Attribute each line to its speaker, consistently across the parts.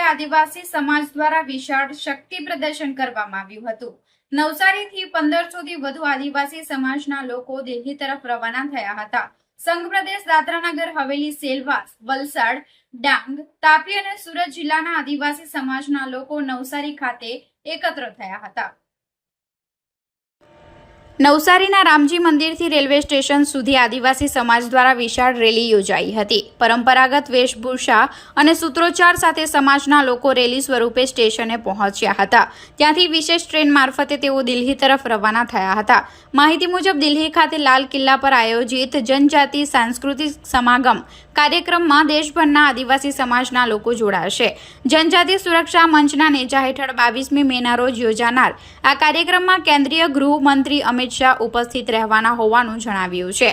Speaker 1: આદિવાસી સમાજ દ્વારા વિશાળ શક્તિ પ્રદર્શન કરવામાં આવ્યું હતું। નવસારીથી 1500 થી વધુ આદિવાસી સમાજના લોકો દિલ્હી તરફ રવાના થયા હતા। સંઘ પ્રદેશ, દાદરાનગર હવેલી, સેલવાસ, વલસાડ, ડાંગ, તાપી અને સુરત જિલ્લાના આદિવાસી સમાજના લોકો નવસારી ખાતે એકત્ર થયા હતા। નવસારીના રામજી મંદિરથી રેલવે સ્ટેશન સુધી આદિવાસી સમાજ દ્વારા વિશાળ રેલી યોજાઈ હતી। પરંપરાગત વેશભૂષા અને સૂત્રોચ્ચાર સાથે સમાજના લોકો રેલી સ્વરૂપે સ્ટેશને પહોંચ્યા હતા। ત્યાંથી વિશેષ ટ્રેન મારફતે તેઓ દિલ્હી તરફ રવાના થયા હતા। માહિતી મુજબ દિલ્હી ખાતે લાલ કિલ્લા પર આયોજિત જનજાતિ સાંસ્કૃતિક સમાગમ કાર્યક્રમમાં દેશભરના આદિવાસી સમાજના લોકો જોડાશે। જનજાતિ સુરક્ષા મંચના નેજા હેઠળ 22મી મેના રોજ યોજાનાર આ કાર્યક્રમમાં કેન્દ્રીય ગૃહમંત્રી અમિત શાહ ઉપસ્થિત રહેવાના હોવાનું જણાવ્યું છે।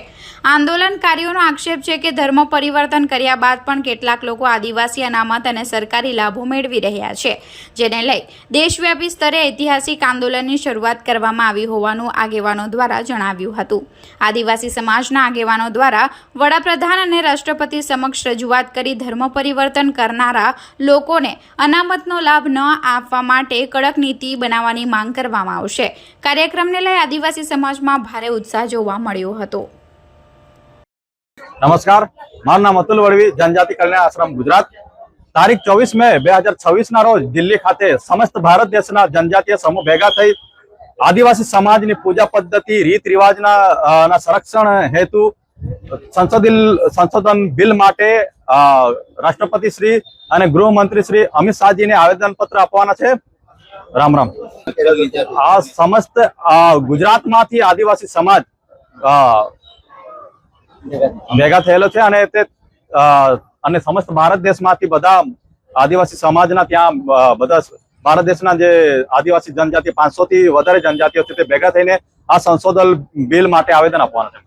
Speaker 1: આંદોલનકારીઓનો આક્ષેપ છે કે ધર્મ પરિવર્તન કર્યા બાદ પણ કેટલાક લોકો આદિવાસી અનામત અને સરકારી લાભો મેળવી રહ્યા છે, જેને લઈ દેશવ્યાપી સ્તરે ઐતિહાસિક આંદોલનની શરૂઆત કરવામાં આવી હોવાનું આગેવાનો દ્વારા જણાવ્યું હતું। આદિવાસી સમાજના આગેવાનો દ્વારા વડાપ્રધાન અને રાષ્ટ્રપતિ સમક્ષ રજૂઆત કરી ધર્મ પરિવર્તન કરનારા લોકોને અનામતનો લાભ ન આપવા માટે કડક નીતિ બનાવવાની માંગ કરવામાં આવશે। કાર્યક્રમને લઈ આદિવાસી સમાજમાં ભારે ઉત્સાહ જોવા મળ્યો હતો।
Speaker 2: નમસ્કાર, મારું નામ અતુલ વડવી, જનજાતિ કલ્યાણ આશ્રમ ગુજરાત। તારીખ 24 મે 2026 ના રોજ દિલ્હી ખાતે સમસ્ત ભારત દેશના જનજાતીય સમૂહ ભેગા થઈ આદિવાસી સમાજની પૂજા પદ્ધતિ, રીત રિવાજના સંરક્ષણ હેતુ સંશોધન બિલ માટે રાષ્ટ્રપતિ શ્રી અને ગૃહમંત્રી શ્રી અમિત શાહજીને આવેદન પત્ર આપવાના છે। રામ રામ। આ સમસ્ત ગુજરાતમાંથી આદિવાસી સમાજ ભેગા થયેલો છે અને સમસ્ત ભારત દેશમાંથી બધા આદિવાસી સમાજના ત્યાં બધા ભારત દેશના જે આદિવાસી જનજાતિ 500 થી વધારે જનજાતિઓ છે તે ભેગા થઈને આ સંશોધન બિલ માટે આવેદન આપવાના છે।